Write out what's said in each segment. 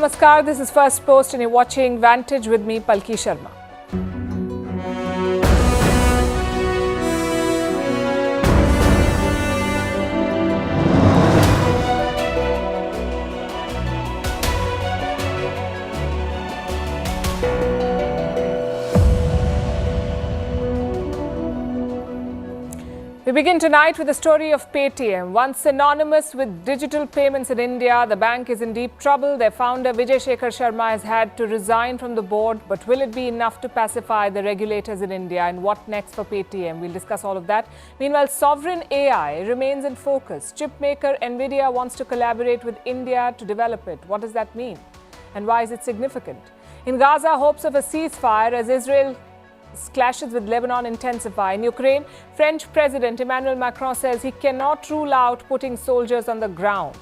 Namaskar, this is Firstpost and you're watching Vantage with me, Palki Sharma. We begin tonight with the story of Paytm. Once synonymous with digital payments in India, the bank is in deep trouble. Their founder, Vijay Shekhar Sharma, has had to resign from the board. But will it be enough to pacify the regulators in India? And what next for Paytm? We'll discuss all of that. Meanwhile, sovereign AI remains in focus. Chipmaker Nvidia wants to collaborate with India to develop it. What does that mean? And why is it significant? In Gaza, hopes of a ceasefire as Israel clashes with Lebanon intensify. In Ukraine, French President Emmanuel Macron says he cannot rule out putting soldiers on the ground.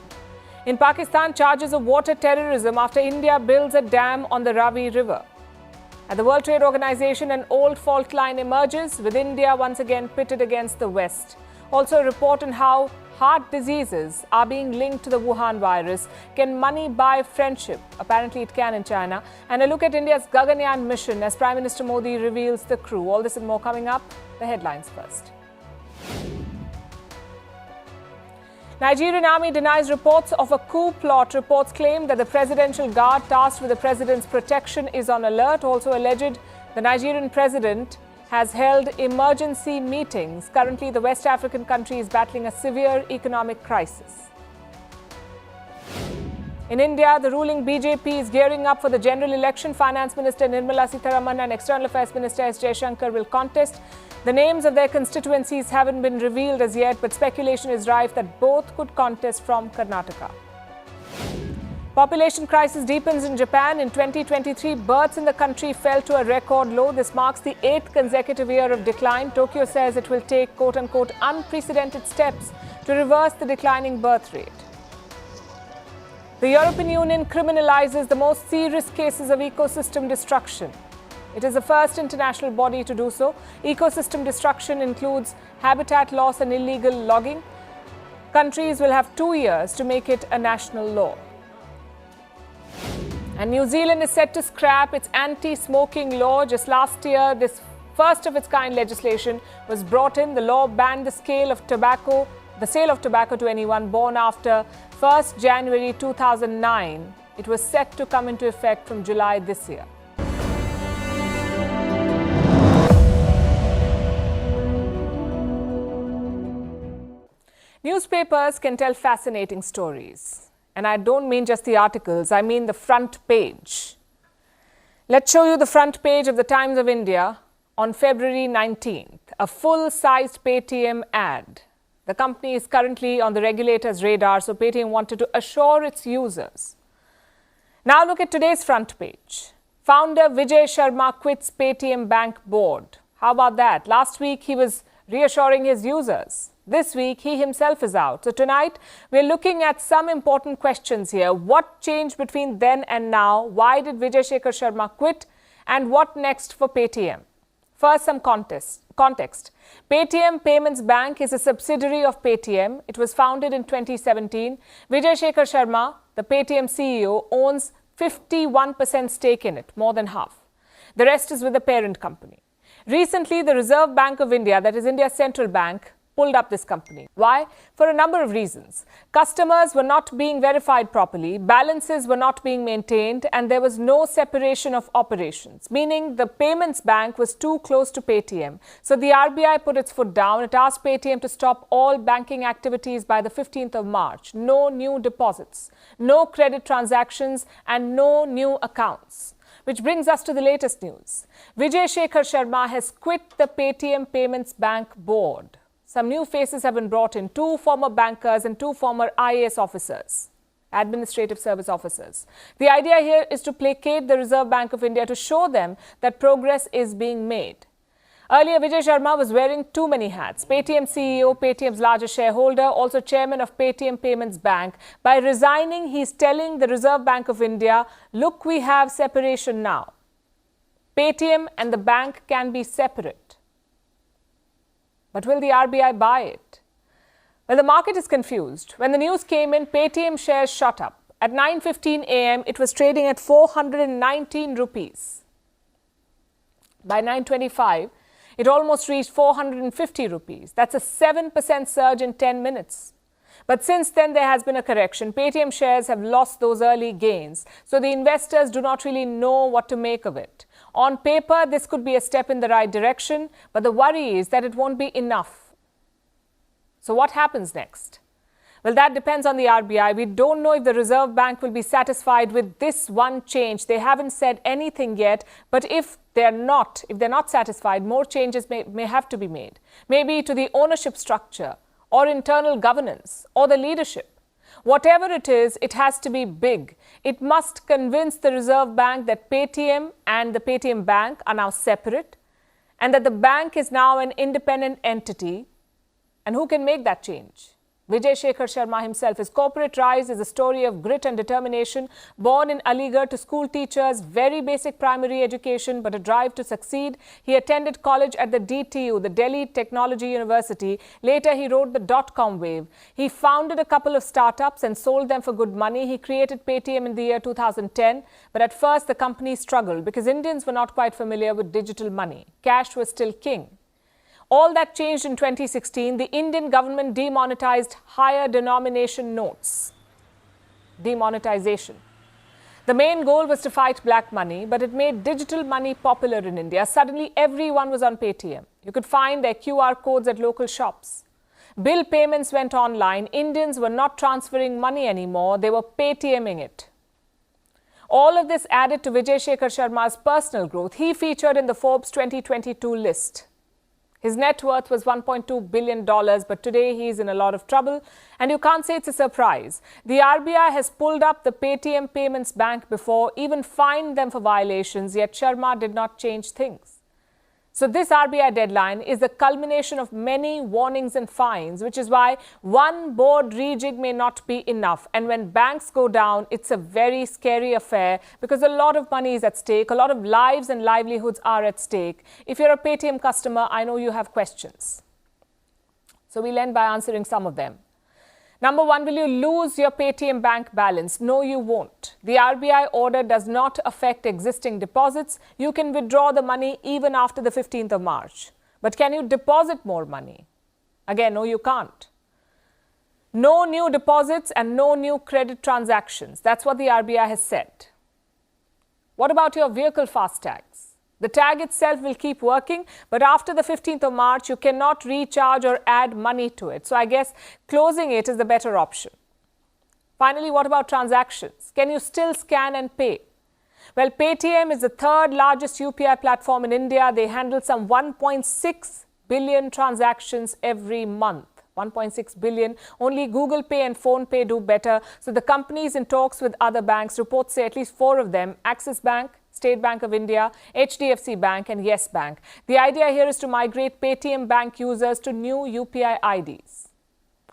In Pakistan, charges of water terrorism after India builds a dam on the Ravi River. At the World Trade Organization, an old fault line emerges, with India once again pitted against the West. Also a report on how heart diseases are being linked to the Wuhan virus. Can money buy friendship? Apparently it can in China. And a look at India's Gaganyaan mission as Prime Minister Modi reveals the crew. All this and more coming up. The headlines first. Nigerian army denies reports of a coup plot. Reports claim that the presidential guard tasked with the president's protection is on alert. Also alleged the Nigerian president has held emergency meetings. Currently, the West African country is battling a severe economic crisis. In India, the ruling BJP is gearing up for the general election. Finance Minister Nirmala Sitharaman and External Affairs Minister S. Jaishankar will contest. The names of their constituencies haven't been revealed as yet, but speculation is rife that both could contest from Karnataka. Population crisis deepens in Japan. In 2023, births in the country fell to a record low. This marks the 8th consecutive year of decline. Tokyo says it will take quote-unquote unprecedented steps to reverse the declining birth rate. The European Union criminalizes the most serious cases of ecosystem destruction. It is the first international body to do so. Ecosystem destruction includes habitat loss and illegal logging. Countries will have 2 years to make it a national law. And New Zealand is set to scrap its anti-smoking law. Just last year, this first-of-its-kind legislation was brought in. The law banned the sale of tobacco to anyone born after 1st January 2009. It was set to come into effect from July this year. Newspapers can tell fascinating stories. And I don't mean just the articles, I mean the front page. Let's show you the front page of the Times of India on February 19th. A full-sized Paytm ad. The company is currently on the regulator's radar, so Paytm wanted to assure its users. Now look at today's front page. Founder Vijay Sharma quits Paytm Bank board. How about that? Last week he was reassuring his users. This week, he himself is out. So tonight, we're looking at some important questions here. What changed between then and now? Why did Vijay Shekhar Sharma quit? And what next for Paytm? First, some context. Paytm Payments Bank is a subsidiary of Paytm. It was founded in 2017. Vijay Shekhar Sharma, the Paytm CEO, owns 51% stake in it, more than half. The rest is with the parent company. Recently, the Reserve Bank of India, that is India's central bank, pulled up this company. Why? For a number of reasons. Customers were not being verified properly, balances were not being maintained, and there was no separation of operations, meaning the payments bank was too close to Paytm. So the RBI put its foot down. It asked Paytm to stop all banking activities by the 15th of March. No new deposits, no credit transactions, and no new accounts. Which brings us to the latest news. Vijay Shekhar Sharma has quit the Paytm Payments Bank board. Some new faces have been brought in, 2 former bankers and 2 former IAS officers, administrative service officers. The idea here is to placate the Reserve Bank of India to show them that progress is being made. Earlier, Vijay Sharma was wearing too many hats. Paytm CEO, Paytm's largest shareholder, also chairman of Paytm Payments Bank. By resigning, he's telling the Reserve Bank of India, look, we have separation now. Paytm and the bank can be separate. But will the RBI buy it? Well, the market is confused. When the news came in, Paytm shares shot up. At 9:15 a.m., it was trading at 419 rupees. By 9:25, it almost reached 450 rupees. That's a 7% surge in 10 minutes. But since then, there has been a correction. Paytm shares have lost those early gains, so the investors do not really know what to make of it. On paper, this could be a step in the right direction, but the worry is that it won't be enough. So what happens next? Well, that depends on the RBI. We don't know if the Reserve Bank will be satisfied with this one change. They haven't said anything yet, but if they're not satisfied, more changes may have to be made. Maybe to the ownership structure, or internal governance, or the leadership. Whatever it is, it has to be big. It must convince the Reserve Bank that Paytm and the Paytm Bank are now separate, and that the bank is now an independent entity. And who can make that change? Vijay Shekhar Sharma himself. His corporate rise is a story of grit and determination. Born in Aligarh to school teachers, very basic primary education, but a drive to succeed. He attended college at the DTU, the Delhi Technology University. Later, he rode the dot-com wave. He founded a couple of startups and sold them for good money. He created Paytm in the year 2010. But at first, the company struggled because Indians were not quite familiar with digital money. Cash was still king. All that changed in 2016. The Indian government demonetized higher denomination notes. Demonetization. The main goal was to fight black money, but it made digital money popular in India. Suddenly, everyone was on Paytm. You could find their QR codes at local shops. Bill payments went online. Indians were not transferring money anymore. They were Paytming it. All of this added to Vijay Shekhar Sharma's personal growth. He featured in the Forbes 2022 list. His net worth was $1.2 billion, but today he's in a lot of trouble. And you can't say it's a surprise. The RBI has pulled up the Paytm Payments Bank before, even fined them for violations, yet Sharma did not change things. So this RBI deadline is the culmination of many warnings and fines, which is why one board rejig may not be enough. And when banks go down, it's a very scary affair because a lot of money is at stake. A lot of lives and livelihoods are at stake. If you're a Paytm customer, I know you have questions. So we'll end by answering some of them. Number one, will you lose your Paytm bank balance? No, you won't. The RBI order does not affect existing deposits. You can withdraw the money even after the 15th of March. But can you deposit more money? Again, no, you can't. No new deposits and no new credit transactions. That's what the RBI has said. What about your vehicle FASTags? The tag itself will keep working, but after the 15th of March, you cannot recharge or add money to it. So I guess closing it is the better option. Finally, what about transactions? Can you still scan and pay? Well, Paytm is the third largest UPI platform in India. They handle some 1.6 billion transactions every month. 1.6 billion. Only Google Pay and Phone Pay do better. So the company is in talks with other banks. Reports say at least 4 of them, Axis Bank, State Bank of India, HDFC Bank and Yes Bank. The idea here is to migrate Paytm Bank users to new UPI IDs.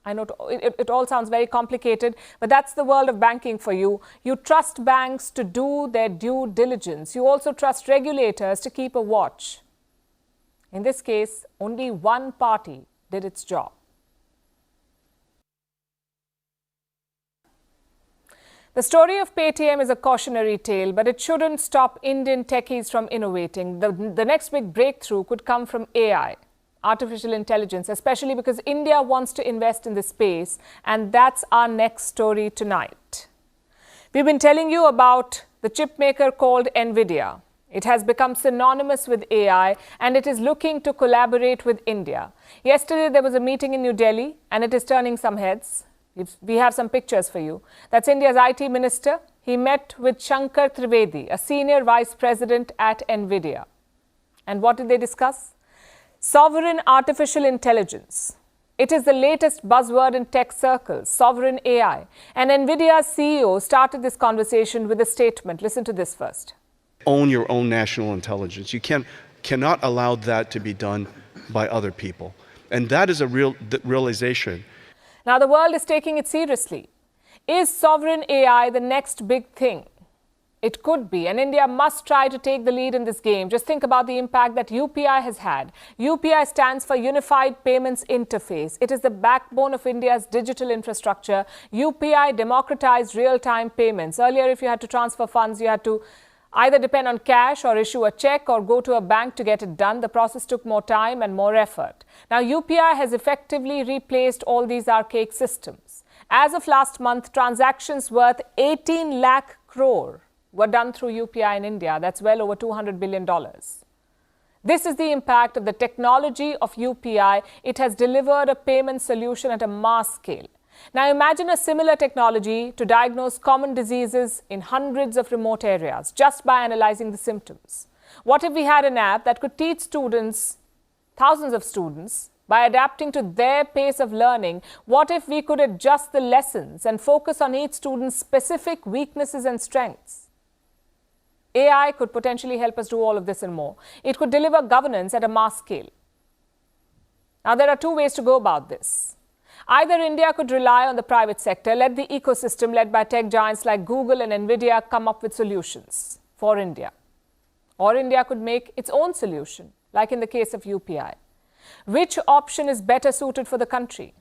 I know it all sounds very complicated, but that's the world of banking for you. You trust banks to do their due diligence. You also trust regulators to keep a watch. In this case, only one party did its job. The story of Paytm is a cautionary tale, but it shouldn't stop Indian techies from innovating. The next big breakthrough could come from AI, artificial intelligence, especially because India wants to invest in this space, and that's our next story tonight. We've been telling you about the chip maker called NVIDIA. It has become synonymous with AI, and it is looking to collaborate with India. Yesterday, there was a meeting in New Delhi, and it is turning some heads. We have some pictures for you. That's India's IT minister. He met with Shankar Trivedi, a senior vice president at NVIDIA. And what did they discuss? Sovereign artificial intelligence. It is the latest buzzword in tech circles, sovereign AI. And NVIDIA's CEO started this conversation with a statement. Listen to this first. Own your own national intelligence. You cannot allow that to be done by other people. And that is a realization. Now, the world is taking it seriously. Is sovereign AI the next big thing? It could be, and India must try to take the lead in this game. Just think about the impact that UPI has had. UPI stands for Unified Payments Interface. It is the backbone of India's digital infrastructure. UPI democratized real-time payments. Earlier, if you had to transfer funds, you had to either depend on cash or issue a check or go to a bank to get it done. The process took more time and more effort. Now, UPI has effectively replaced all these archaic systems. As of last month, transactions worth 18 lakh crore were done through UPI in India. That's well over $200 billion. This is the impact of the technology of UPI. It has delivered a payment solution at a mass scale. Now imagine a similar technology to diagnose common diseases in hundreds of remote areas just by analyzing the symptoms. What if we had an app that could teach students, thousands of students, by adapting to their pace of learning? What if we could adjust the lessons and focus on each student's specific weaknesses and strengths? AI could potentially help us do all of this and more. It could deliver governance at a mass scale. Now, there are two ways to go about this. Either India could rely on the private sector, let the ecosystem led by tech giants like Google and Nvidia come up with solutions for India. Or India could make its own solution, like in the case of UPI. Which option is better suited for the country?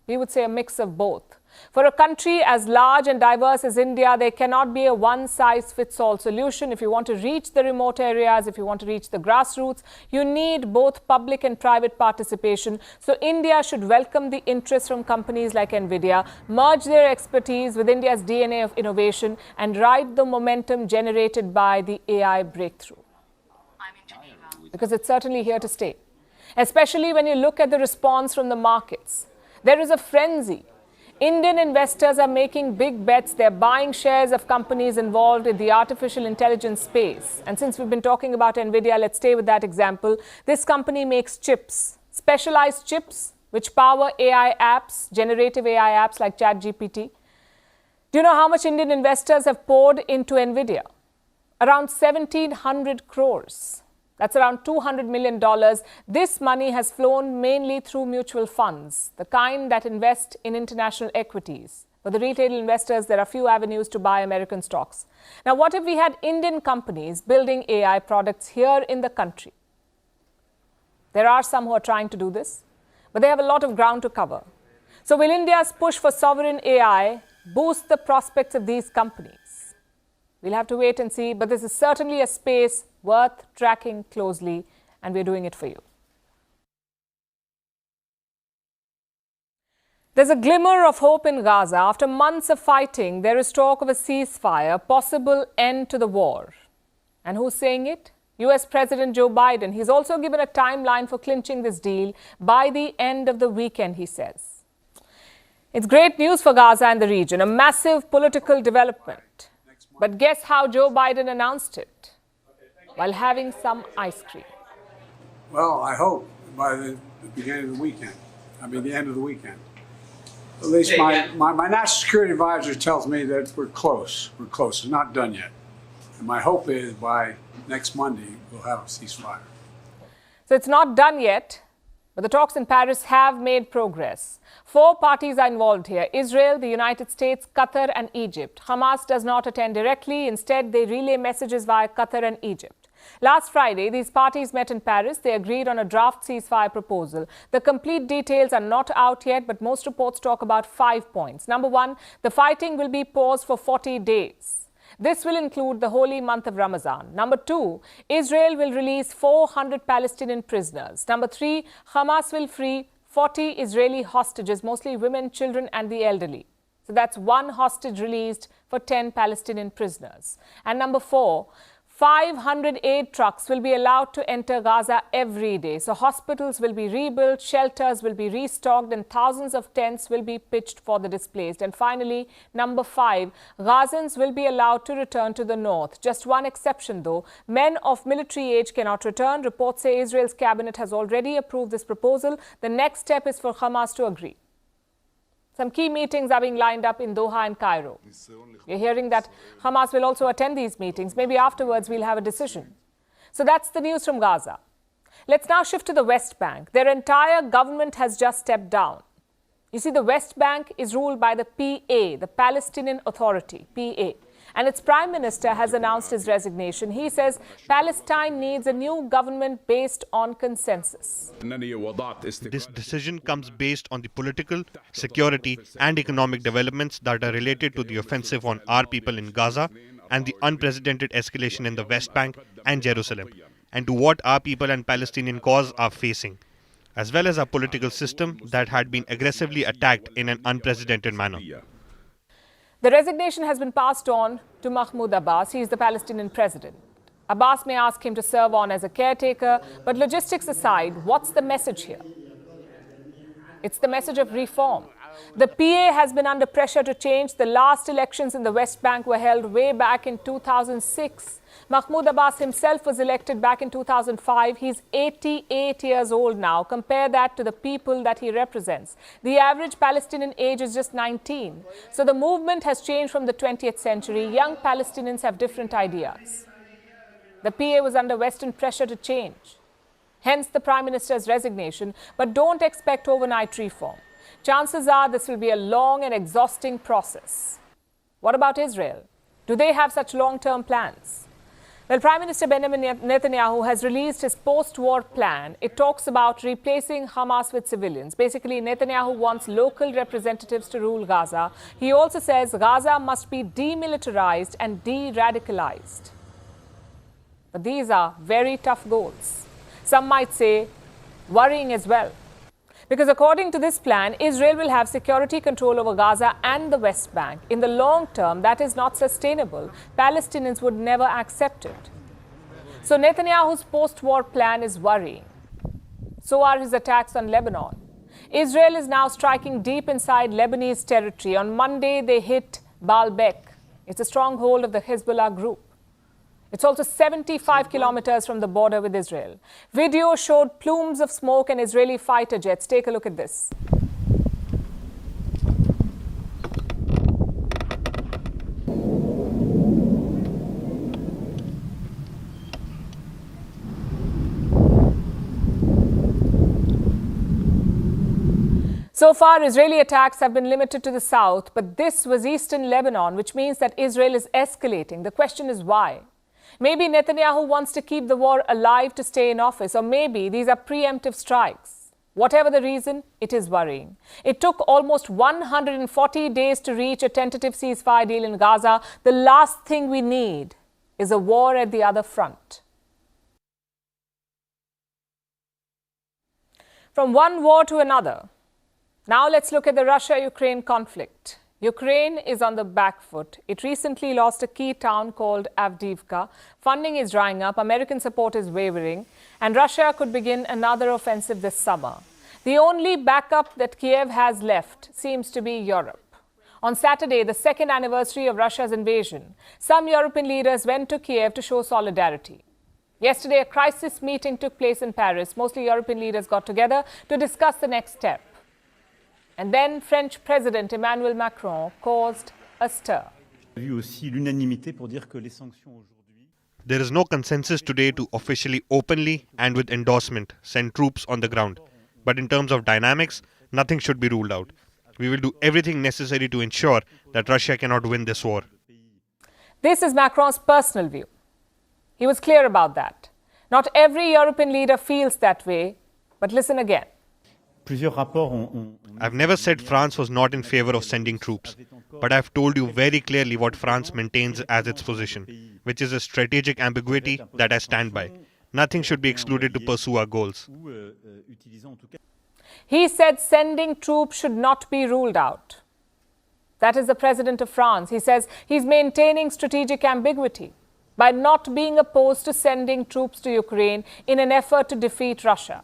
We would say a mix of both. For a country as large and diverse as India, there cannot be a one-size-fits-all solution. If you want to reach the remote areas, if you want to reach the grassroots, you need both public and private participation. So India should welcome the interest from companies like Nvidia, merge their expertise with India's DNA of innovation, and ride the momentum generated by the AI breakthrough. Because it's certainly here to stay, especially when you look at the response from the markets. There is a frenzy. Indian investors are making big bets. They're buying shares of companies involved in the artificial intelligence space. And since we've been talking about Nvidia, let's stay with that example. This company makes chips, specialized chips, which power AI apps, generative AI apps like ChatGPT. Do you know how much Indian investors have poured into Nvidia? Around 1,700 crores. That's around $200 million. This money has flown mainly through mutual funds, the kind that invest in international equities. For the retail investors, there are few avenues to buy American stocks. Now, what if we had Indian companies building AI products here in the country? There are some who are trying to do this, but they have a lot of ground to cover. So will India's push for sovereign AI boost the prospects of these companies? We'll have to wait and see, but this is certainly a space worth tracking closely, and we're doing it for you. There's a glimmer of hope in Gaza. After months of fighting, there is talk of a ceasefire, a possible end to the war. And who's saying it? US President Joe Biden. He's also given a timeline for clinching this deal by the end of the weekend, he says. It's great news for Gaza and the region, a massive political development. But guess how Joe Biden announced it? While having some ice cream. Well, I hope by the beginning of the weekend. The end of the weekend. At least my national security advisor tells me that we're close. We're close. It's not done yet. And my hope is by next Monday, we'll have a ceasefire. So it's not done yet, but the talks in Paris have made progress. 4 parties are involved here: Israel, the United States, Qatar and Egypt. Hamas does not attend directly. Instead, they relay messages via Qatar and Egypt. Last Friday, these parties met in Paris. They agreed on a draft ceasefire proposal. The complete details are not out yet, but most reports talk about 5 points. Number 1, the fighting will be paused for 40 days. This will include the holy month of Ramadan. Number 2, Israel will release 400 Palestinian prisoners. Number 3, Hamas will free 40 Israeli hostages, mostly women, children and the elderly. So that's 1 hostage released for 10 Palestinian prisoners. And number 4, 500 aid trucks will be allowed to enter Gaza every day. So hospitals will be rebuilt, shelters will be restocked, and thousands of tents will be pitched for the displaced. And finally, number 5, Gazans will be allowed to return to the north. Just one exception though, men of military age cannot return. Reports say Israel's cabinet has already approved this proposal. The next step is for Hamas to agree. Some key meetings are being lined up in Doha and Cairo. We're hearing that Hamas will also attend these meetings. Maybe afterwards we'll have a decision. So that's the news from Gaza. Let's now shift to the West Bank. Their entire government has just stepped down. You see, the West Bank is ruled by the PA, the Palestinian Authority, PA. And its prime minister has announced his resignation. He says Palestine needs a new government based on consensus. This decision comes based on the political, security, and economic developments that are related to the offensive on our people in Gaza and the unprecedented escalation in the West Bank and Jerusalem, and to what our people and Palestinian cause are facing, as well as our political system that had been aggressively attacked in an unprecedented manner. The resignation has been passed on to Mahmoud Abbas. He is the Palestinian president. Abbas may ask him to serve on as a caretaker, but logistics aside, what's the message here? It's the message of reform. The PA has been under pressure to change. The last elections in the West Bank were held way back in 2006. Mahmoud Abbas himself was elected back in 2005. He's 88 years old now. Compare that to the people that he represents. The average Palestinian age is just 19. So the movement has changed from the 20th century. Young Palestinians have different ideas. The PA was under Western pressure to change. Hence the Prime Minister's resignation. But don't expect overnight reform. Chances are this will be a long and exhausting process. What about Israel? Do they have such long-term plans? Well, Prime Minister Benjamin Netanyahu has released his post-war plan. It talks about replacing Hamas with civilians. Basically, Netanyahu wants local representatives to rule Gaza. He also says Gaza must be demilitarized and de-radicalized. But these are very tough goals. Some might say worrying as well. Because according to this plan, Israel will have security control over Gaza and the West Bank. In the long term, that is not sustainable. Palestinians would never accept it. So Netanyahu's post-war plan is worrying. So are his attacks on Lebanon. Israel is now striking deep inside Lebanese territory. On Monday, they hit Baalbek. It's a stronghold of the Hezbollah group. It's also 75 kilometers from the border with Israel. Video showed plumes of smoke and Israeli fighter jets. Take a look at this. So far, Israeli attacks have been limited to the south, but this was eastern Lebanon, which means that Israel is escalating. The question is why? Maybe Netanyahu wants to keep the war alive to stay in office, or maybe these are preemptive strikes. Whatever the reason, it is worrying. It took almost 140 days to reach a tentative ceasefire deal in Gaza. The last thing we need is a war at the other front. From one war to another. Now let's look at the Russia-Ukraine conflict. Ukraine is on the back foot. It recently lost a key town called Avdiivka. Funding is drying up, American support is wavering, and Russia could begin another offensive this summer. The only backup that Kiev has left seems to be Europe. On Saturday, the second anniversary of Russia's invasion, some European leaders went to Kiev to show solidarity. Yesterday, a crisis meeting took place in Paris. Mostly European leaders got together to discuss the next step. And then French President Emmanuel Macron caused a stir. There is no consensus today to officially, openly, and with endorsement send troops on the ground. But in terms of dynamics, nothing should be ruled out. We will do everything necessary to ensure that Russia cannot win this war. This is Macron's personal view. He was clear about that. Not every European leader feels that way, but listen again. I've never said France was not in favor of sending troops, but I've told you very clearly what France maintains as its position, which is a strategic ambiguity that I stand by. Nothing should be excluded to pursue our goals. He said sending troops should not be ruled out. That is the president of France. He says he's maintaining strategic ambiguity by not being opposed to sending troops to Ukraine in an effort to defeat Russia.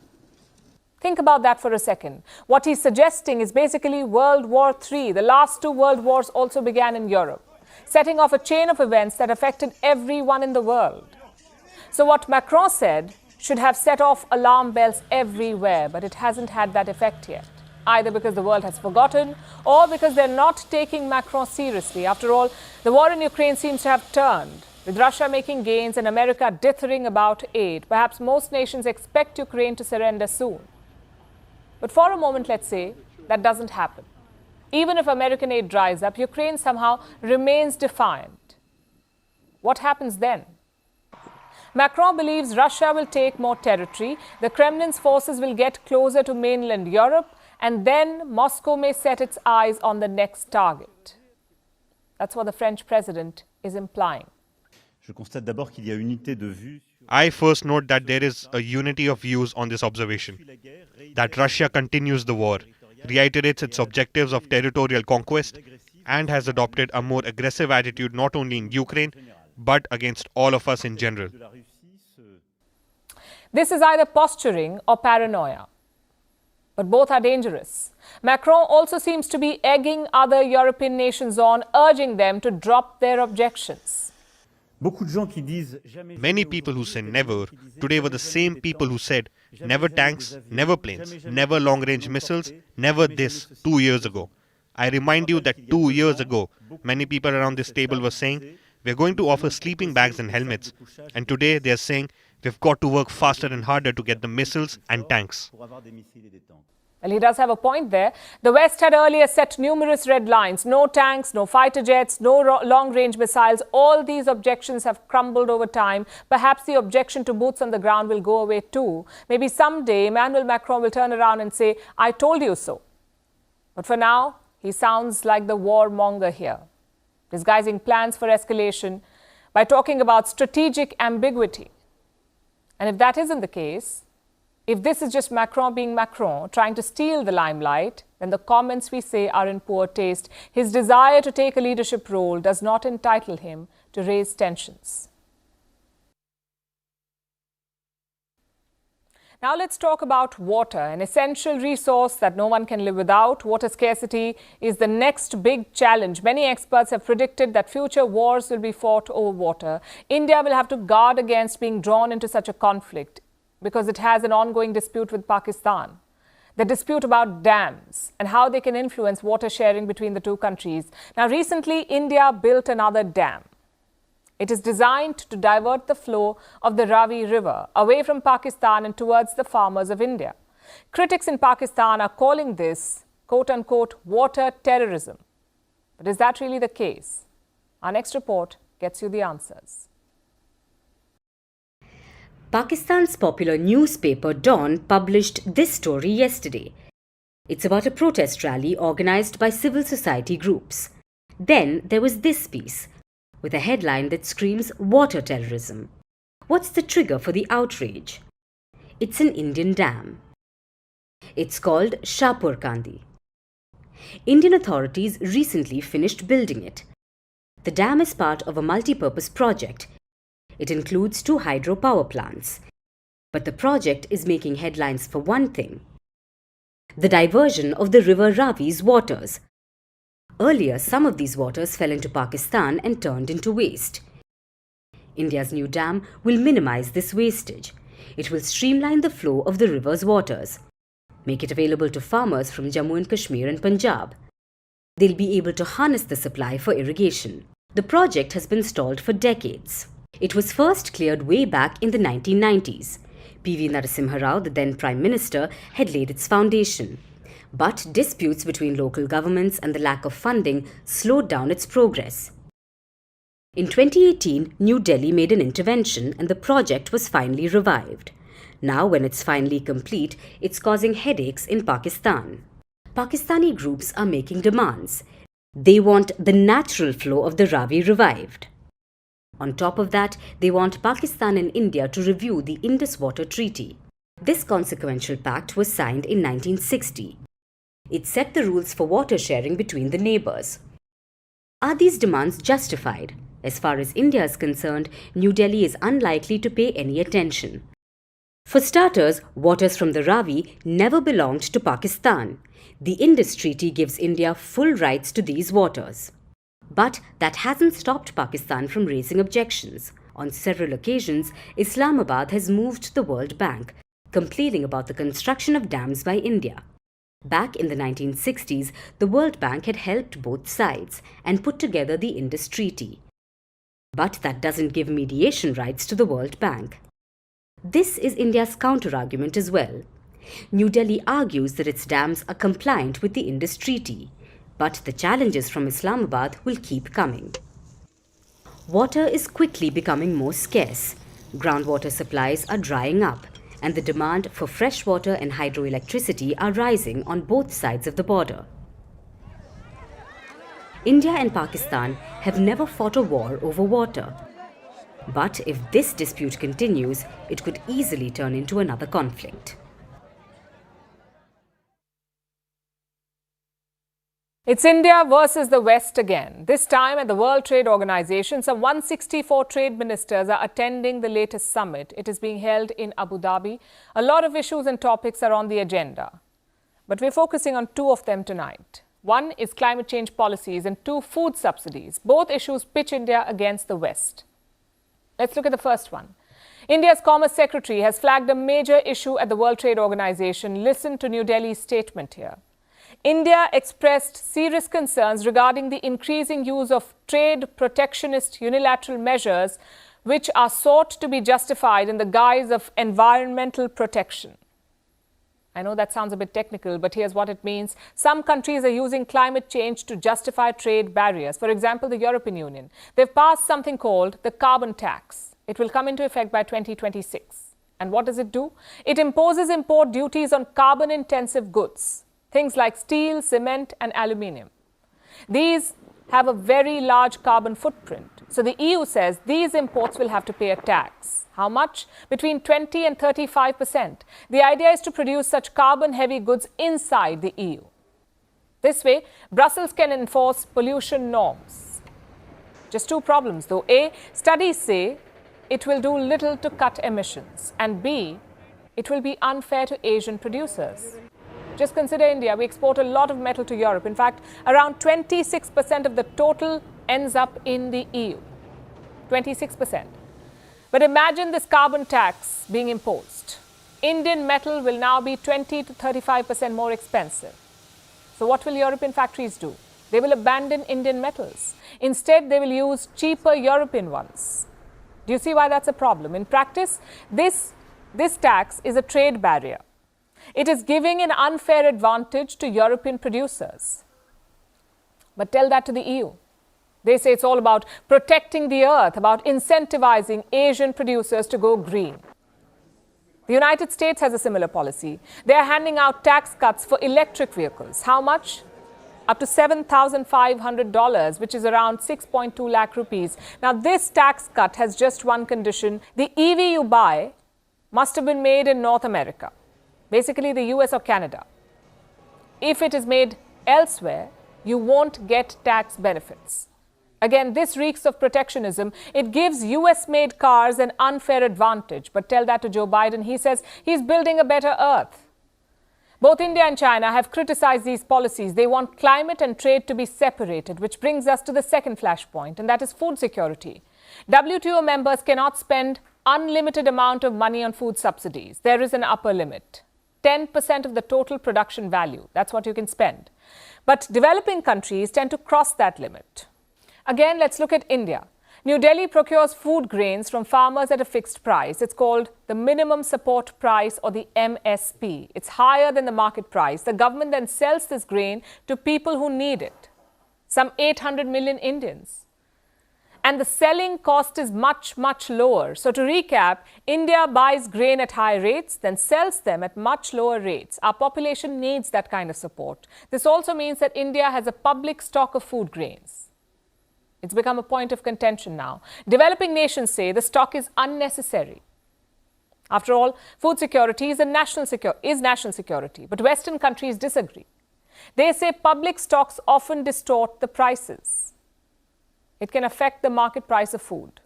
Think about that for a second. What he's suggesting is basically World War III. The last two world wars also began in Europe, setting off a chain of events that affected everyone in the world. So what Macron said should have set off alarm bells everywhere, but it hasn't had that effect yet. Either because the world has forgotten or because they're not taking Macron seriously. After all, the war in Ukraine seems to have turned, with Russia making gains and America dithering about aid. Perhaps most nations expect Ukraine to surrender soon. But for a moment, let's say, that doesn't happen. Even if American aid dries up, Ukraine somehow remains defiant. What happens then? Macron believes Russia will take more territory, the Kremlin's forces will get closer to mainland Europe, and then Moscow may set its eyes on the next target. That's what the French president is implying. I first note that there is a unity of views on this observation, that Russia continues the war, reiterates its objectives of territorial conquest, and has adopted a more aggressive attitude not only in Ukraine, but against all of us in general. This is either posturing or paranoia, but both are dangerous. Macron also seems to be egging other European nations on, urging them to drop their objections. Many people who say never today were the same people who said never tanks, never planes, never long-range missiles, never this 2 years ago. I remind you that 2 years ago, many people around this table were saying we're going to offer sleeping bags and helmets, and today they're saying we've got to work faster and harder to get the missiles and tanks. Well, he does have a point there. The West had earlier set numerous red lines. No tanks, no fighter jets, no long-range missiles. All these objections have crumbled over time. Perhaps the objection to boots on the ground will go away too. Maybe someday Emmanuel Macron will turn around and say, I told you so. But for now, he sounds like the warmonger here, disguising plans for escalation by talking about strategic ambiguity. And if that isn't the case, if this is just Macron being Macron, trying to steal the limelight, then the comments we say are in poor taste. His desire to take a leadership role does not entitle him to raise tensions. Now let's talk about water, an essential resource that no one can live without. Water scarcity is the next big challenge. Many experts have predicted that future wars will be fought over water. India will have to guard against being drawn into such a conflict, because it has an ongoing dispute with Pakistan. The dispute about dams and how they can influence water sharing between the two countries. Now, recently, India built another dam. It is designed to divert the flow of the Ravi River away from Pakistan and towards the farmers of India. Critics in Pakistan are calling this, quote-unquote, water terrorism. But is that really the case? Our next report gets you the answers. Pakistan's popular newspaper Dawn published this story yesterday. It's about a protest rally organized by civil society groups. Then there was this piece, with a headline that screams water terrorism. What's the trigger for the outrage? It's an Indian dam. It's called Shahpur Kandi. Indian authorities recently finished building it. The dam is part of a multi-purpose project. It includes 2 hydropower plants. But the project is making headlines for one thing: the diversion of the river Ravi's waters. Earlier, some of these waters fell into Pakistan and turned into waste. India's new dam will minimize this wastage. It will streamline the flow of the river's waters, make it available to farmers from Jammu and Kashmir and Punjab. They'll be able to harness the supply for irrigation. The project has been stalled for decades. It was first cleared way back in the 1990s. P.V. Narasimha Rao, the then Prime Minister, had laid its foundation. But disputes between local governments and the lack of funding slowed down its progress. In 2018, New Delhi made an intervention and the project was finally revived. Now, when it's finally complete, it's causing headaches in Pakistan. Pakistani groups are making demands. They want the natural flow of the Ravi revived. On top of that, they want Pakistan and India to review the Indus Water Treaty. This consequential pact was signed in 1960. It set the rules for water sharing between the neighbours. Are these demands justified? As far as India is concerned, New Delhi is unlikely to pay any attention. For starters, waters from the Ravi never belonged to Pakistan. The Indus Treaty gives India full rights to these waters. But that hasn't stopped Pakistan from raising objections. On several occasions, Islamabad has moved to the World Bank, complaining about the construction of dams by India. Back in the 1960s, the World Bank had helped both sides and put together the Indus Treaty. But that doesn't give mediation rights to the World Bank. This is India's counter-argument as well. New Delhi argues that its dams are compliant with the Indus Treaty, but the challenges from Islamabad will keep coming. water is quickly becoming more scarce. Groundwater supplies are drying up, and the demand for fresh water and hydroelectricity are rising on both sides of the border. India and Pakistan have never fought a war over water. But if this dispute continues, it could easily turn into another conflict. It's India versus the West again. This time at the World Trade Organization, some 164 trade ministers are attending the latest summit. It is being held in Abu Dhabi. A lot of issues and topics are on the agenda. But we're focusing on two of them tonight. One is climate change policies and two, food subsidies. Both issues pitch India against the West. Let's look at the first one. India's Commerce Secretary has flagged a major issue at the World Trade Organization. Listen to New Delhi's statement here. India expressed serious concerns regarding the increasing use of trade protectionist unilateral measures which are sought to be justified in the guise of environmental protection. I know that sounds a bit technical, but here's what it means. Some countries are using climate change to justify trade barriers. For example, the European Union. They've passed something called the carbon tax. It will come into effect by 2026. And what does it do? It imposes import duties on carbon-intensive goods. Things like steel, cement and aluminium. These have a very large carbon footprint. So the EU says these imports will have to pay a tax. How much? Between 20 and 35%. The idea is to produce such carbon-heavy goods inside the EU. This way, Brussels can enforce pollution norms. Just two problems though. A, studies say it will do little to cut emissions. And B, it will be unfair to Asian producers. Just consider India. We export a lot of metal to Europe. In fact, around 26% of the total ends up in the EU. 26%. But imagine this carbon tax being imposed. Indian metal will now be 20 to 35% more expensive. So what will European factories do? They will abandon Indian metals. Instead, they will use cheaper European ones. Do you see why that's a problem? In practice, this tax is a trade barrier. It is giving an unfair advantage to European producers. But tell that to the EU. They say it's all about protecting the earth, about incentivizing Asian producers to go green. The United States has a similar policy. They are handing out tax cuts for electric vehicles. How much? Up to $7,500, which is around 6.2 lakh rupees. Now, this tax cut has just one condition. The EV you buy must have been made in North America. Basically the US or Canada. If it is made elsewhere, you won't get tax benefits. Again, this reeks of protectionism. It gives US-made cars an unfair advantage. But tell that to Joe Biden. He says he's building a better earth. Both India and China have criticized these policies. They want climate and trade to be separated, which brings us to the second flashpoint, and that is food security. WTO members cannot spend unlimited amount of money on food subsidies. There is an upper limit. 10% of the total production value. That's what you can spend. But developing countries tend to cross that limit. Again, let's look at India. New Delhi procures food grains from farmers at a fixed price. It's called the minimum support price, or the MSP. It's higher than the market price. The government then sells this grain to people who need it. Some 800 million Indians. And the selling cost is much, much lower. So to recap, India buys grain at high rates, then sells them at much lower rates. Our population needs that kind of support. This also means that India has a public stock of food grains. It's become a point of contention now. Developing nations say the stock is unnecessary. After all, food security is national security, but Western countries disagree. They say public stocks often distort the prices. It can affect the market price of food.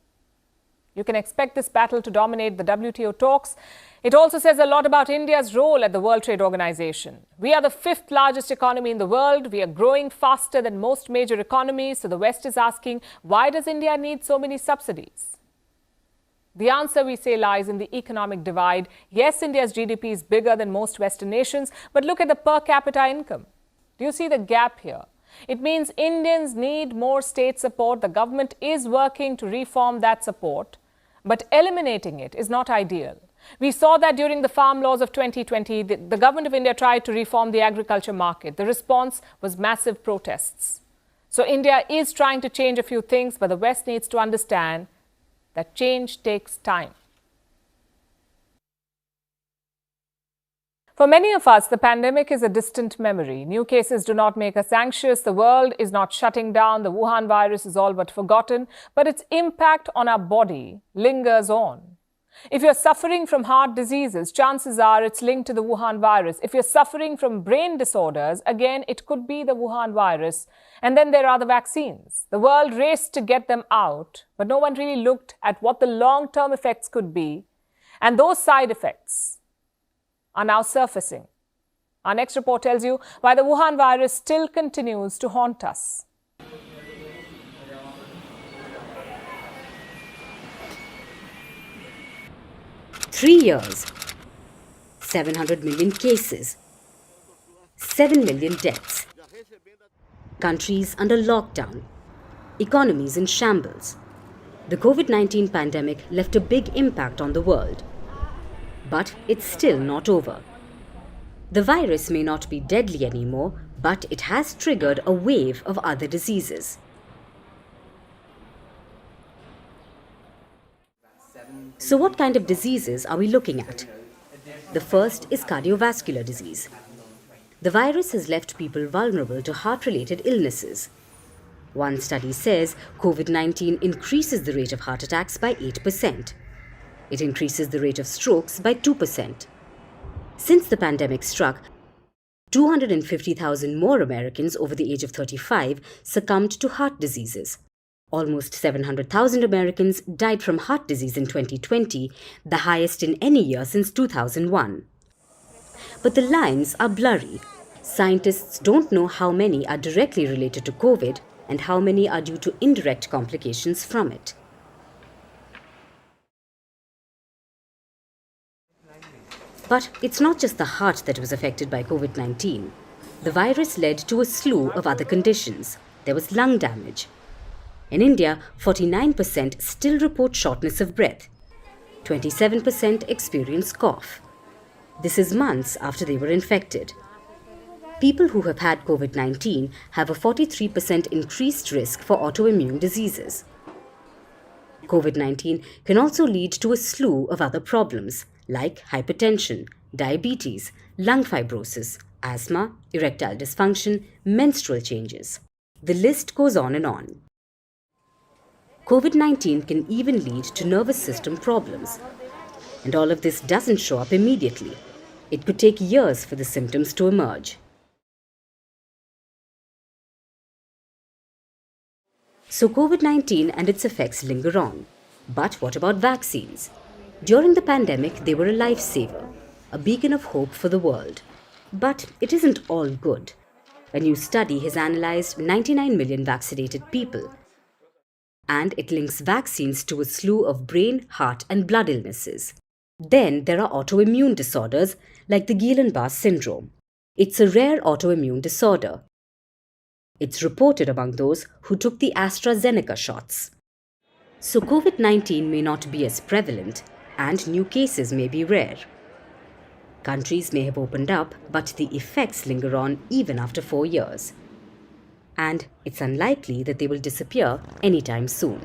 You can expect this battle to dominate the WTO talks. It also says a lot about India's role at the World Trade Organization. We are the 5th largest economy in the world. We are growing faster than most major economies. So the West is asking, why does India need so many subsidies? The answer, we say, lies in the economic divide. Yes, India's GDP is bigger than most Western nations, but look at the per capita income. Do you see the gap here? It means Indians need more state support. The government is working to reform that support, but eliminating it is not ideal. We saw that during the farm laws of 2020, the government of India tried to reform the agriculture market. The response was massive protests. So India is trying to change a few things, but the West needs to understand that change takes time. For many of us, the pandemic is a distant memory. New cases do not make us anxious. The world is not shutting down. The Wuhan virus is all but forgotten, but its impact on our body lingers on. If you're suffering from heart diseases, chances are it's linked to the Wuhan virus. If you're suffering from brain disorders, again, it could be the Wuhan virus. And then there are the vaccines. The world raced to get them out, but no one really looked at what the long-term effects could be. And those side effects are now surfacing. Our next report tells you why the Wuhan virus still continues to haunt us. Three years, 700 million cases, 7 million deaths, countries under lockdown, economies in shambles. The COVID-19 pandemic left a big impact on the world. But it's still not over. The virus may not be deadly anymore, but it has triggered a wave of other diseases. So what kind of diseases are we looking at? The first is cardiovascular disease. The virus has left people vulnerable to heart-related illnesses. One study says COVID-19 increases the rate of heart attacks by 8%. It increases the rate of strokes by 2%. Since the pandemic struck, 250,000 more Americans over the age of 35 succumbed to heart diseases. Almost 700,000 Americans died from heart disease in 2020, the highest in any year since 2001. But the lines are blurry. Scientists don't know how many are directly related to COVID and how many are due to indirect complications from it. But it's not just the heart that was affected by COVID-19. The virus led to a slew of other conditions. There was lung damage. In India, 49% still report shortness of breath. 27% experience cough. This is months after they were infected. People who have had COVID-19 have a 43% increased risk for autoimmune diseases. COVID-19 can also lead to a slew of other problems like hypertension, diabetes, lung fibrosis, asthma, erectile dysfunction, menstrual changes. The list goes on and on. COVID-19 can even lead to nervous system problems. And all of this doesn't show up immediately. It could take years for the symptoms to emerge. So COVID-19 and its effects linger on. But what about vaccines? During the pandemic, they were a lifesaver, a beacon of hope for the world. But it isn't all good. A new study has analyzed 99 million vaccinated people, and it links vaccines to a slew of brain, heart, and blood illnesses. Then there are autoimmune disorders like the Guillain-Barré syndrome. It's a rare autoimmune disorder. It's reported among those who took the AstraZeneca shots. So COVID-19 may not be as prevalent, and new cases may be rare. Countries may have opened up, but the effects linger on even after 4 years. And it's unlikely that they will disappear anytime soon.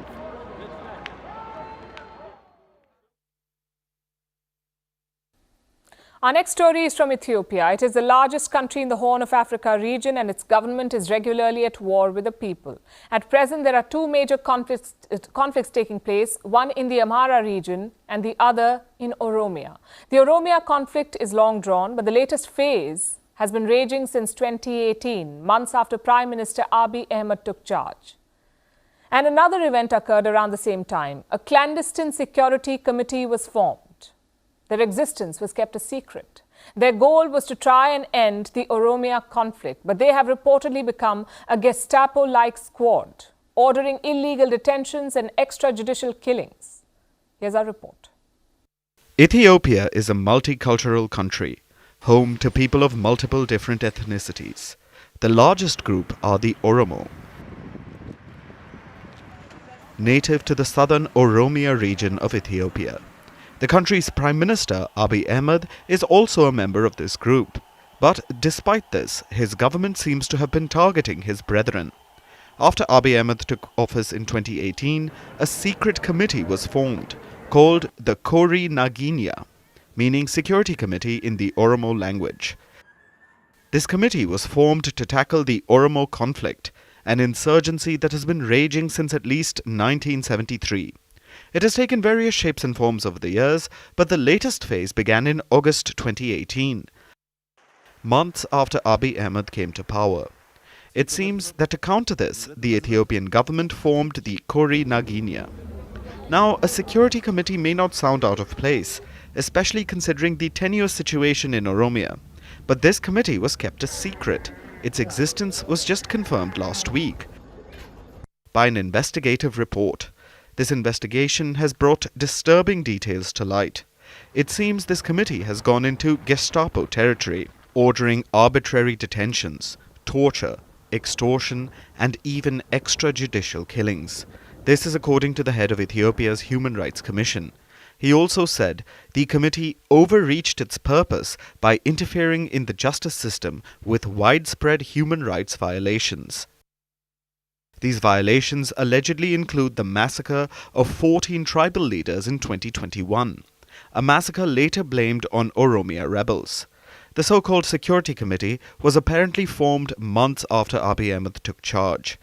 Our next story is from Ethiopia. It is the largest country in the Horn of Africa region, and its government is regularly at war with the people. At present, there are two major conflicts taking place, one in the Amhara region and the other in Oromia. The Oromia conflict is long drawn, but the latest phase has been raging since 2018, months after Prime Minister Abiy Ahmed took charge. And another event occurred around the same time. A clandestine security committee was formed. Their existence was kept a secret. Their goal was to try and end the Oromia conflict, but they have reportedly become a Gestapo-like squad, ordering illegal detentions and extrajudicial killings. Here's our report. Ethiopia is a multicultural country, home to people of multiple different ethnicities. The largest group are the Oromo. Native to the southern Oromia region of Ethiopia. The country's Prime Minister, Abiy Ahmed, is also a member of this group. But despite this, his government seems to have been targeting his brethren. After Abiy Ahmed took office in 2018, a secret committee was formed called the Kori Naginya, meaning Security Committee in the Oromo language. This committee was formed to tackle the Oromo conflict, an insurgency that has been raging since at least 1973. It has taken various shapes and forms over the years, but the latest phase began in August 2018, months after Abiy Ahmed came to power. It seems that to counter this, the Ethiopian government formed the Kori Naginya. Now, a security committee may not sound out of place, especially considering the tenuous situation in Oromia. But this committee was kept a secret. Its existence was just confirmed last week by an investigative report. This investigation has brought disturbing details to light. It seems this committee has gone into Gestapo territory, ordering arbitrary detentions, torture, extortion, and even extrajudicial killings. This is according to the head of Ethiopia's Human Rights Commission. He also said the committee overreached its purpose by interfering in the justice system with widespread human rights violations. These violations allegedly include the massacre of 14 tribal leaders in 2021, a massacre later blamed on Oromia rebels. The so-called Security Committee was apparently formed months after Abiy Ahmed took charge.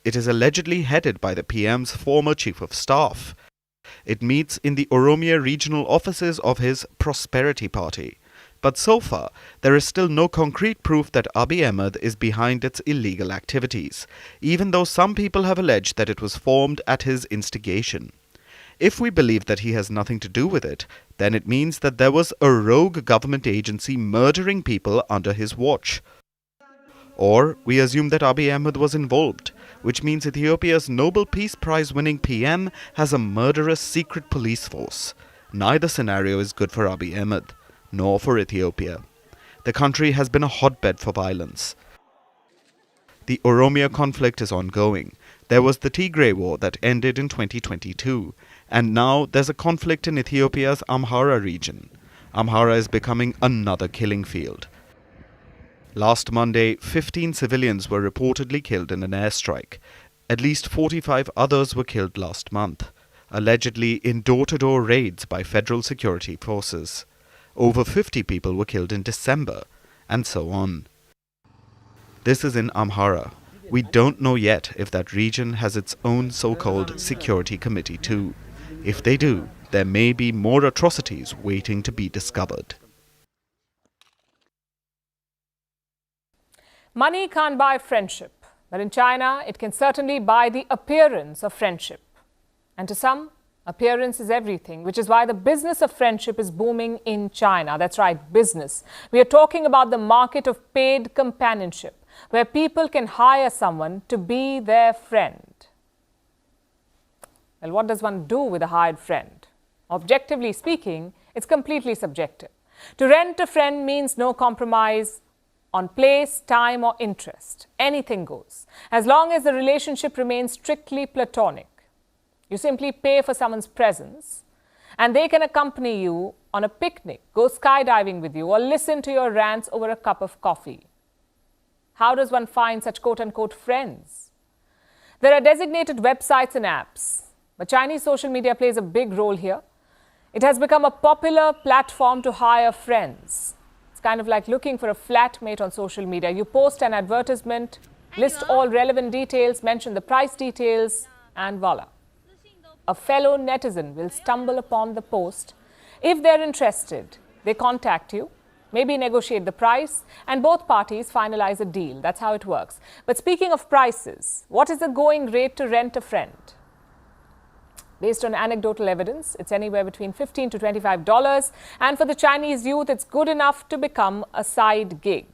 It is allegedly headed by the PM's former chief of staff. It meets in the Oromia regional offices of his Prosperity Party. But so far, there is still no concrete proof that Abiy Ahmed is behind its illegal activities, even though some people have alleged that it was formed at his instigation. If we believe that he has nothing to do with it, then it means that there was a rogue government agency murdering people under his watch. Or we assume that Abiy Ahmed was involved, which means Ethiopia's Nobel Peace Prize winning PM has a murderous secret police force. Neither scenario is good for Abiy Ahmed, nor for Ethiopia. The country has been a hotbed for violence. The Oromia conflict is ongoing. There was the Tigray War that ended in 2022, and now there's a conflict in Ethiopia's Amhara region. Amhara is becoming another killing field. Last Monday, 15 civilians were reportedly killed in an airstrike. At least 45 others were killed last month, allegedly in door-to-door raids by federal security forces. Over 50 people were killed in December, and so on. This is in Amhara. We don't know yet if that region has its own so-called security committee too. If they do, there may be more atrocities waiting to be discovered. Money can't buy friendship, but in China, it can certainly buy the appearance of friendship. And to some, appearance is everything, which is why the business of friendship is booming in China. That's right, business. We are talking about the market of paid companionship, where people can hire someone to be their friend. Well, what does one do with a hired friend? Objectively speaking, it's completely subjective. To rent a friend means no compromise on place, time, or interest. Anything goes, as long as the relationship remains strictly platonic. You simply pay for someone's presence, and they can accompany you on a picnic, go skydiving with you, or listen to your rants over a cup of coffee. How does one find such quote-unquote friends? There are designated websites and apps, but Chinese social media plays a big role here. It has become a popular platform to hire friends. It's kind of like looking for a flatmate on social media. You post an advertisement, list all relevant details, mention the price details, and voila. A fellow netizen will stumble upon the post. If they're interested, they contact you, maybe negotiate the price, and both parties finalize a deal. That's how it works. But speaking of prices, what is the going rate to rent a friend? Based on anecdotal evidence, it's anywhere between $15 to $25, and for the Chinese youth, it's good enough to become a side gig.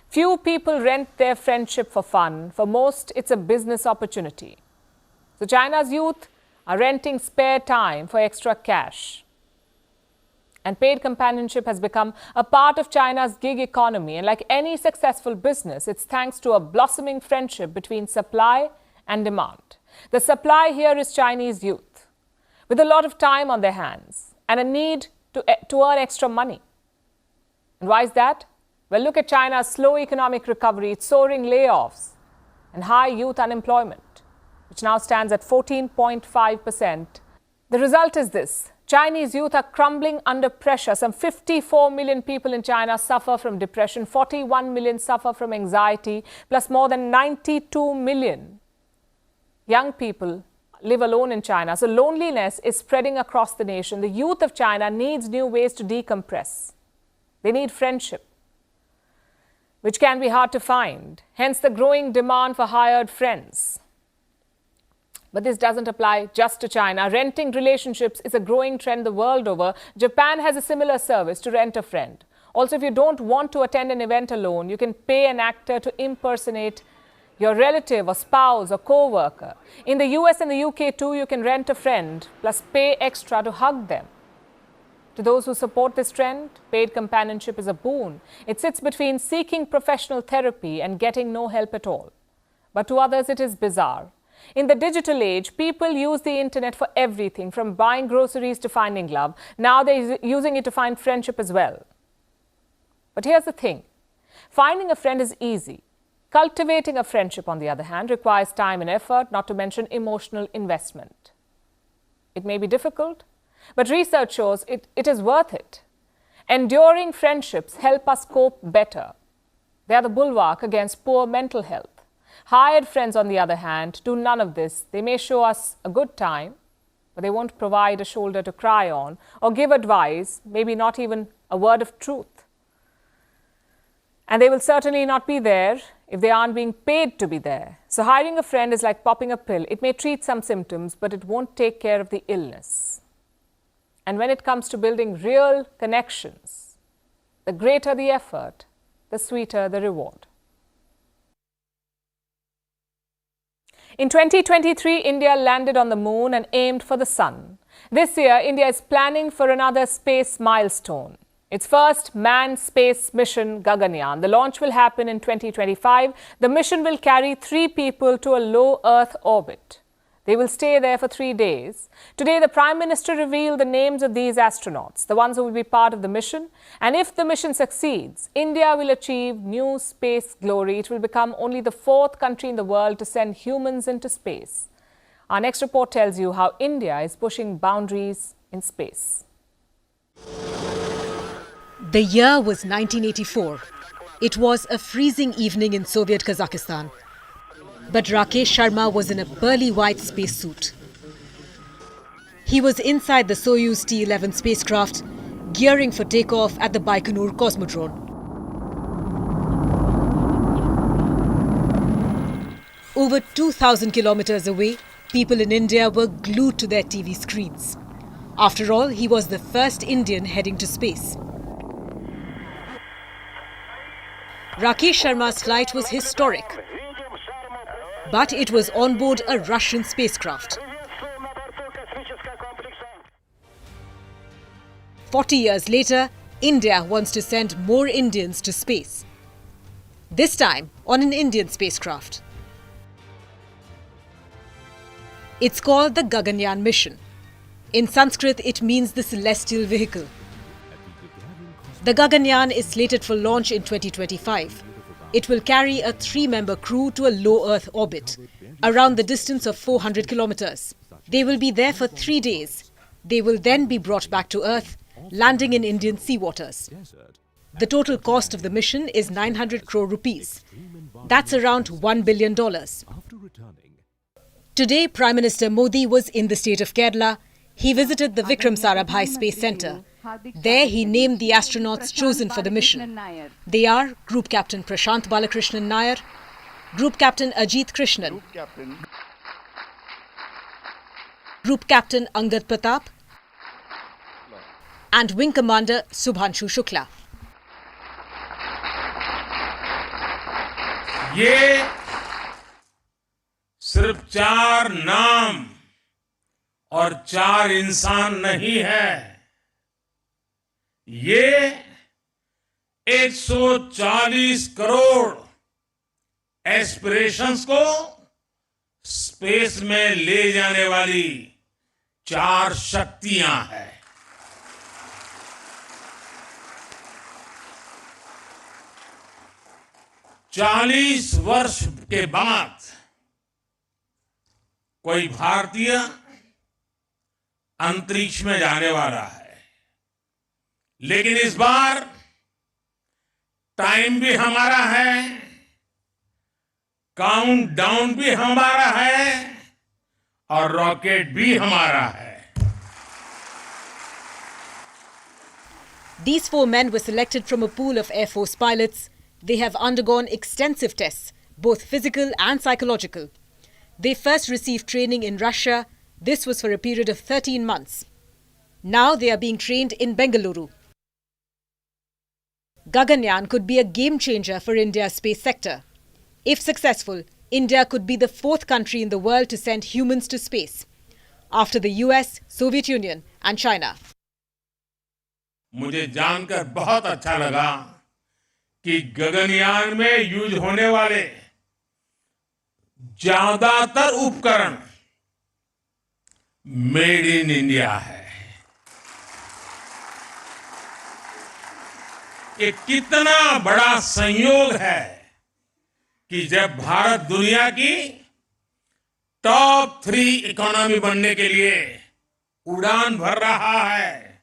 Few people rent their friendship for fun. For most, it's a business opportunity. So China's youth are renting spare time for extra cash. And paid companionship has become a part of China's gig economy. And like any successful business, it's thanks to a blossoming friendship between supply and demand. The supply here is Chinese youth, with a lot of time on their hands and a need to earn extra money. And why is that? Well, look at China's slow economic recovery, its soaring layoffs. and high youth unemployment, which now stands at 14.5%. The result is this: Chinese youth are crumbling under pressure. Some 54 million people in China suffer from depression, 41 million suffer from anxiety, plus more than 92 million young people live alone in China. So loneliness is spreading across the nation. The youth of China needs new ways to decompress. They need friendship, which can be hard to find. Hence the growing demand for hired friends. But this doesn't apply just to China. Renting relationships is a growing trend the world over. Japan has a similar service, to rent a friend. Also, if you don't want to attend an event alone, you can pay an actor to impersonate your relative or spouse or co-worker. In the US and the UK too, you can rent a friend plus pay extra to hug them. To those who support this trend, paid companionship is a boon. It sits between seeking professional therapy and getting no help at all. But to others, it is bizarre. In the digital age, people use the internet for everything, from buying groceries to finding love. Now they're using it to find friendship as well. But here's the thing: finding a friend is easy. Cultivating a friendship, on the other hand, requires time and effort, not to mention emotional investment. It may be difficult, but research shows it is worth it. Enduring friendships help us cope better. They are the bulwark against poor mental health. Hired friends, on the other hand, do none of this. They may show us a good time, but they won't provide a shoulder to cry on or give advice, maybe not even a word of truth. And they will certainly not be there if they aren't being paid to be there. So hiring a friend is like popping a pill. It may treat some symptoms, but it won't take care of the illness. And when it comes to building real connections, the greater the effort, the sweeter the reward. In 2023, India landed on the moon and aimed for the sun. This year, India is planning for another space milestone: its first manned space mission, Gaganyaan. The launch will happen in 2025. The mission will carry 3 people to a low Earth orbit. They will stay there for 3 days. Today, the Prime Minister revealed the names of these astronauts, the ones who will be part of the mission. And if the mission succeeds, India will achieve new space glory. It will become only the 4th country in the world to send humans into space. Our next report tells you how India is pushing boundaries in space. The year was 1984. It was a freezing evening in Soviet Kazakhstan. But Rakesh Sharma was in a pearly white spacesuit. He was inside the Soyuz T-11 spacecraft, gearing for takeoff at the Baikonur Cosmodrome. Over 2,000 kilometers away, people in India were glued to their TV screens. After all, he was the first Indian heading to space. Rakesh Sharma's flight was historic. But it was on board a Russian spacecraft. 40 years later, India wants to send more Indians to space. This time on an Indian spacecraft. It's called the Gaganyaan mission. In Sanskrit, it means the celestial vehicle. The Gaganyaan is slated for launch in 2025. It will carry a 3-member crew to a low Earth orbit, around the distance of 400 kilometers. They will be there for 3 days. They will then be brought back to Earth, landing in Indian seawaters. The total cost of the mission is 900 crore rupees. That's around $1 billion. Today, Prime Minister Modi was in the state of Kerala. He visited the Vikram Sarabhai Space Centre. There he named the astronauts chosen for the mission. They are Group Captain Prashant Balakrishnan Nair, Group Captain Ajit Krishnan, Group Captain Angad Pratap, and Wing Commander Subhanshu Shukla. ये सिर्फ 4 नाम और 4 इंसान नहीं है, ये 140 crore aspirations को space में ले जाने वाली 4 शक्तियां हैं. 40 वर्ष के बाद कोई भारतीय अंतरिक्ष में जाने वाला है, लेकिन इस बार टाइम भी हमारा है, काउंटडाउन भी हमारा है और रॉकेट भी हमारा है। These 4 men were selected from a pool of Air Force pilots. They have undergone extensive tests, both physical and psychological. They first received training in Russia. This was for a period of 13 months. Now they are being trained in Bengaluru. Gaganyaan could be a game changer for India's space sector. If successful, India could be the 4th country in the world to send humans to space, after the US, Soviet Union and China. मुझे जानकर बहुत अच्छा लगा कि गगनयान में use होने वाले ज्यादातर उपकरण मेड इन इंडिया है। ये कितना बड़ा संयोग है कि जब भारत दुनिया की टॉप 3 इकोनॉमी बनने के लिए उड़ान भर रहा है,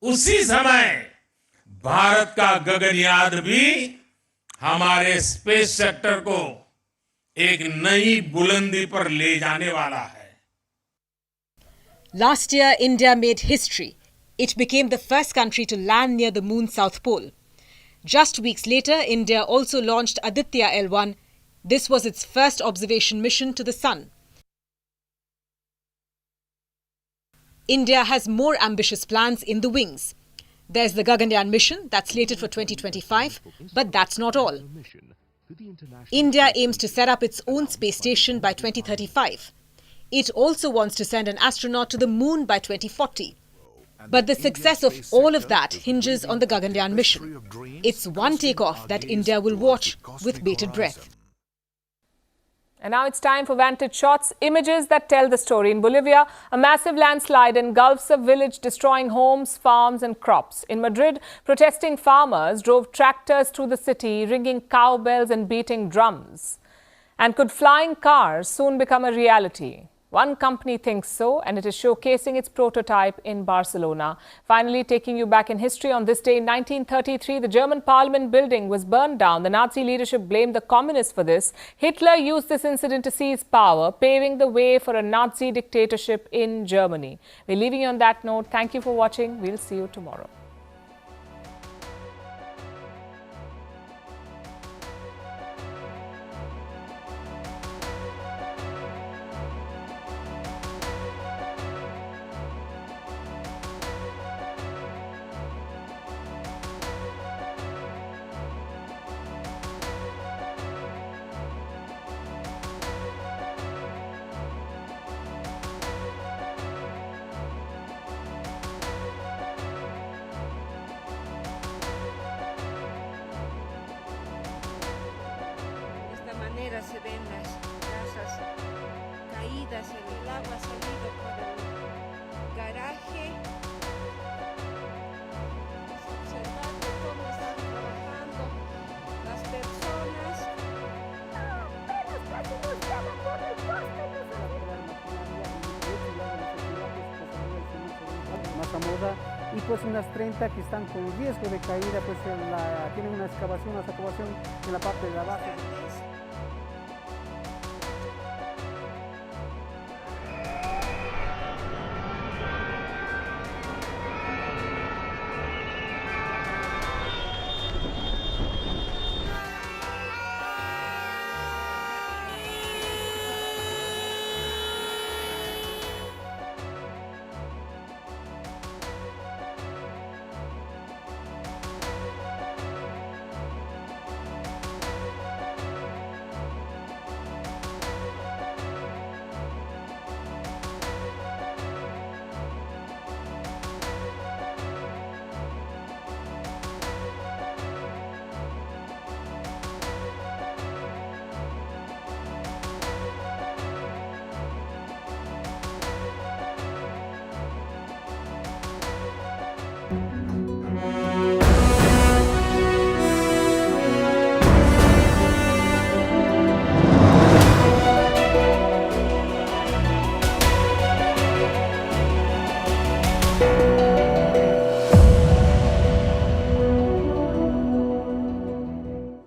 उसी समय भारत का गगनयान भी हमारे स्पेस सेक्टर को एक नई बुलंदी पर ले जाने वाला है। Last year, India made history. It became the first country to land near the moon's south pole. Just weeks later, India also launched Aditya L1. This was its first observation mission to the sun. India has more ambitious plans in the wings. There's the Gaganyaan mission that's slated for 2025, but that's not all. India aims to set up its own space station by 2035. It also wants to send an astronaut to the moon by 2040. But the success of all of that hinges on the Gaganyaan mission. It's one takeoff that India will watch with bated breath. And now it's time for Vantage Shots, images that tell the story. In Bolivia, a massive landslide engulfs a village, destroying homes, farms and crops. In Madrid, protesting farmers drove tractors through the city, ringing cowbells and beating drums. And could flying cars soon become a reality? One company thinks so, and it is showcasing its prototype in Barcelona. Finally, taking you back in history, on this day in 1933, the German parliament building was burned down. The Nazi leadership blamed the communists for this. Hitler used this incident to seize power, paving the way for a Nazi dictatorship in Germany. We're leaving you on that note. Thank you for watching. We'll see you tomorrow. Se ven las casas caídas, el agua ha salido por el garaje. Observando cómo están trabajando las personas. Apenas casi nos llaman por el poste. Más famosa, y pues unas 30 que están con riesgo de caída, pues tienen una excavación en la parte de abajo.